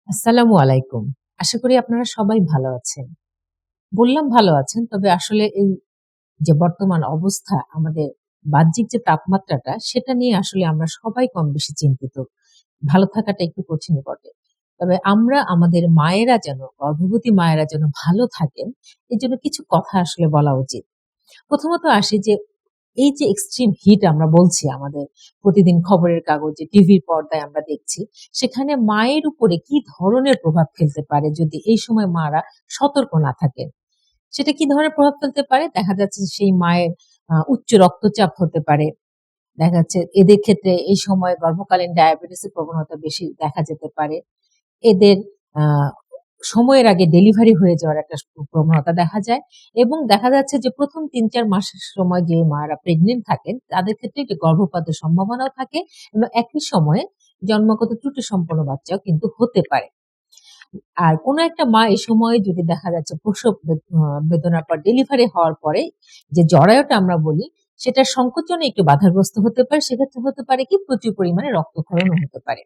আসসালামু আলাইকুম। আশা করি আপনারা সবাই ভালো আছেন। বললাম ভালো আছেন, তবে আসলে এই যে বর্তমান অবস্থা আমাদের বাহ্যিক যে তাপমাত্রাটা সেটা নিয়ে আসলে আমরা সবাই কম বেশি চিন্তিত। ভালো থাকাটা একটু কঠিনই বটে। তবে আমরা আমাদের মায়েরা যেন, গর্ভবতী মায়েরা যেন ভালো থাকেন, এজন্য কিছু কথা আসলে বলা উচিত। প্রথমত আসি যে এই যে এক্সট্রিম হিট আমরা বলছি আমাদের প্রতিদিন খবরের কাগজে, টিভির পর্দায় আমরা দেখছি, সেখানে মায়ের উপরে কি ধরনের প্রভাব ফেলতে পারে যদি এই সময় মারা সতর্ক না থাকেন? সেটা কি ধরনের প্রভাব ফেলতে পারে? দেখা যাচ্ছে যে সেই মায়ের উচ্চ রক্তচাপ হতে পারে। দেখা যাচ্ছে এদের ক্ষেত্রে এই সময় গর্ভকালীন ডায়াবেটিসের প্রবণতা বেশি দেখা যেতে পারে। এদের আ সময়ের আগে ডেলিভারি হয়ে যাওয়ার একটা প্রবণতা দেখা যায় এবং দেখা যাচ্ছে যে ১ম ৩-৪ মাসের সময় যে মারা প্রেগন্যান্ট থাকেন, তাদের ক্ষেত্রে একটি গর্ভপাতের সম্ভাবনাও থাকে এবং একই সময়ে জন্মগত ত্রুটি সম্পন্ন বাচ্চাও কিন্তু হতে পারে। আর কোন একটা মা এ সময়ে যদি দেখা যাচ্ছে প্রসব বেদনার পর ডেলিভারি হওয়ার পরে যে জরায়ুটা আমরা বলি, সেটার সংকোচনে একটু বাধাগ্রস্ত হতে পারে। সেক্ষেত্রে হতে পারে কি প্রচুর পরিমাণে রক্তক্ষরণও হতে পারে।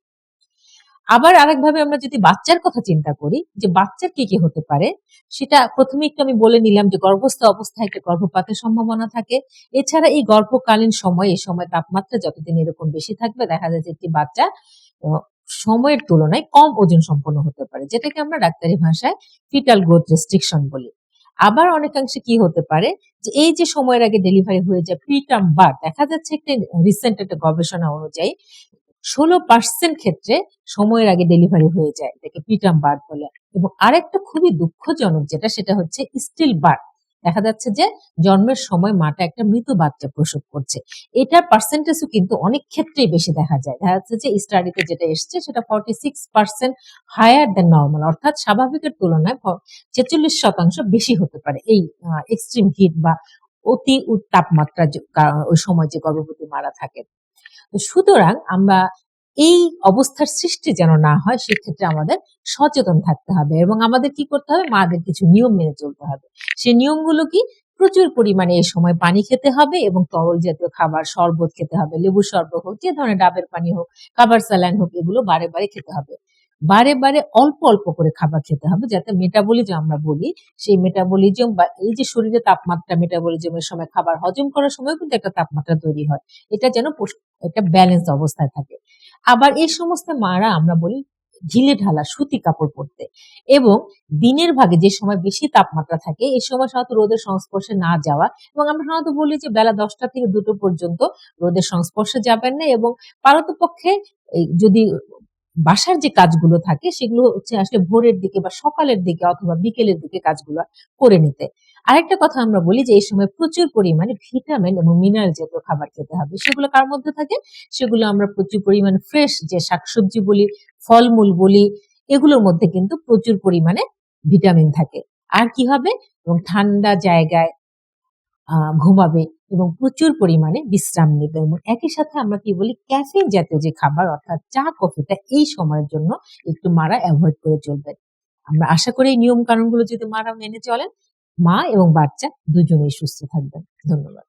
আবার আরেকভাবে আমরা যদি বাচ্চার কথা চিন্তা করি যে বাচ্চার কি হতে পারে, সেটা ১ম এ একটু আমি বলে নিলাম যে গর্ভস্থ অবস্থায় একটা গর্ভপাতের সম্ভাবনা থাকে। এছাড়া এই গর্ভকালীন সময়ে, এই সময় তাপমাত্রা যতদিন এরকম বেশি থাকবে দেখা যায় যে একটি বাচ্চা অ সময়ের তুলনায় কম ওজন সম্পন্ন হতে পারে। যেটাকে আমরা ডাক্তারি ভাষায় ফিটাল গ্রোথ রেস্ট্রিকশন বলি। আবার অনেকাংশে কি হতে পারে যে এই যে সময়ের আগে ডেলিভারি হয়ে যায় প্রিটার্ম বার্থ, দেখা যাচ্ছে একটা রিসেন্ট একটা গবেষণা অনুযায়ী ১৬% ক্ষেত্রে সময়ের আগে ডেলিভারি হয়ে যায়। এটাকে প্রিটার্ম বার্থ বলে। এবং আরেকটা খুবই দুঃখজনক যেটা সেটা হচ্ছে স্টিল বার্থ। দেখা যাচ্ছে যে জন্মের সময় মাটা একটা মৃত বাচ্চা প্রসব করছে। এটার পার্সেন্টেজও কিন্তু অনেক ক্ষেত্রেই বেশি দেখা যায়। দেখা যাচ্ছে যে স্টাডিতে যেটা এসছে সেটা 46% হায়ার দ্যান নরমাল, অর্থাৎ স্বাভাবিকের তুলনায় ৪৬% বেশি হতে পারে এই এক্সট্রিম হিট বা অতি তাপমাত্রা ওই সময় যে গর্ভবতী মারা থাকেন। তো সুতরাং আমরা এই অবস্থার সৃষ্টি যেন না হয় সেক্ষেত্রে আমাদের সচেতন থাকতে হবে এবং আমাদের কি করতে হবে? মাদের কিছু নিয়ম মেনে চলতে হবে। সেই নিয়মগুলো কি? প্রচুর পরিমাণে এই সময় পানি খেতে হবে এবং তরল জাতীয় খাবার, শরবত খেতে হবে। লেবুর শরবত হোক, যে ধরনের ডাবের পানি হোক, খাবার স্যালাইন হোক, এগুলো বারে খেতে হবে। বারে অল্প করে খাবার খেতে হবে যাতে মেটাবলিজম আমরা বলি, সেই মেটাবলিজম বা এই যে শরীরে তাপমাত্রা মেটাবলিজমের সময় খাবার হজম করার সময়ও কিন্তু একটা তাপমাত্রা তৈরি হয়। এটা যেন একটা ব্যালেন্স অবস্থায় থাকে। আবার এই সমস্ত মারা আমরা বলি ঢিলেঢালা সুতি কাপড় পরতে এবং দিনের ভাগে যে সময় বেশি তাপমাত্রা থাকে এই সময় সাধারণত রোদের সংস্পর্শে না যাওয়া এবং আমরা সাধারণত বলি যে বেলা ১০টা থেকে ২টো পর্যন্ত রোদের সংস্পর্শে যাবেন না এবং পারতপক্ষে যদি বাসার যে কাজগুলো থাকে সেগুলো হচ্ছে আসলে ভোরের দিকে বা সকালের দিকে অথবা বিকেলের দিকে কাজগুলো করে নিতে। আরেকটা কথা আমরা বলি যে এই সময় প্রচুর পরিমাণে ভিটামিন এবং মিনারেল জাতীয় খাবার খেতে হবে। সেগুলো কার মধ্যে থাকে? সেগুলো আমরা প্রচুর পরিমাণে ফ্রেশ যে শাকসবজি বলি, ফলমূল বলি, এগুলোর মধ্যে কিন্তু প্রচুর পরিমাণে ভিটামিন থাকে। আর কি হবে? এবং ঠান্ডা জায়গায় ঘুমাবে এবং প্রচুর পরিমাণে বিশ্রাম নিবে এবং একই সাথে আমরা কি বলি ক্যাফেইন জাতীয় যে খাবার অর্থাৎ চা কফিটা এই সময়ের জন্য একটু মারা এভয়েড করে চলবেন। আমরা আশা করি এই নিয়ম কানুনগুলো যদি মারা মেনে চলেন, মা এবং বাচ্চা দুজনেই সুস্থ থাকবেন। ধন্যবাদ।